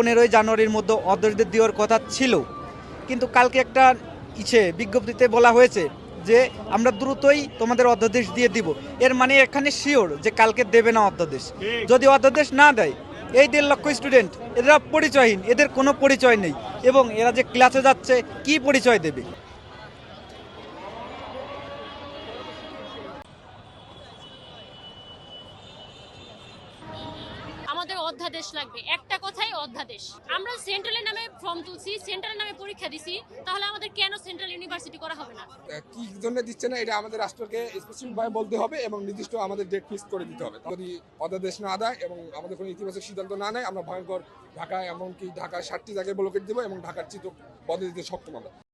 15ই জানুয়ারির মধ্যে অধ্যাদেশ দেওয়ার কথা ছিল, কিন্তু কালকে একটা বিজ্ঞপ্তিতে বলা হয়েছে যে আমরা দ্রুতই তোমাদের অধ্যাদেশ দিয়ে দিব। এর মানে এখানে শিওর যে কালকে দেবে না অধ্যাদেশ। যদি অধ্যাদেশ না দেয়, এই 1.5 লক্ষ স্টুডেন্ট এরা পরিচয়হীন, এদের কোনো পরিচয় নেই, এবং এরা যে ক্লাসে যাচ্ছে কি পরিচয় দেবে? আমাদের অধ্যাদেশ লাগবে, একটা কথাই অধ্যাদেশ। আমরা সেন্ট্রালের নামে ফর্ম তুলছি, সেন্ট্রালের নামে পরীক্ষা দিছি, তাহলে আমাদের কেন সেন্ট্রাল ইউনিভার্সিটি করা হবে না? কি জন্য দিচ্ছে না এটা আমাদের রাষ্ট্রকে স্পেসিফিক ভাবে বলতে হবে এবং নির্দিষ্ট আমাদের ডেট ফিক্স করে দিতে হবে। যদি অধ্যাদেশ না দেয় এবং আমাদের কোনো ইতিবাচক সিদ্ধান্ত না নেয়, আমরা ভয়ঙ্কর ঢাকায়, এমনকি ঢাকার 7টি জায়গায় ব্লকেট দেবো এবং ঢাকার চিত্র বদলে দিতে সক্ষম আমরা।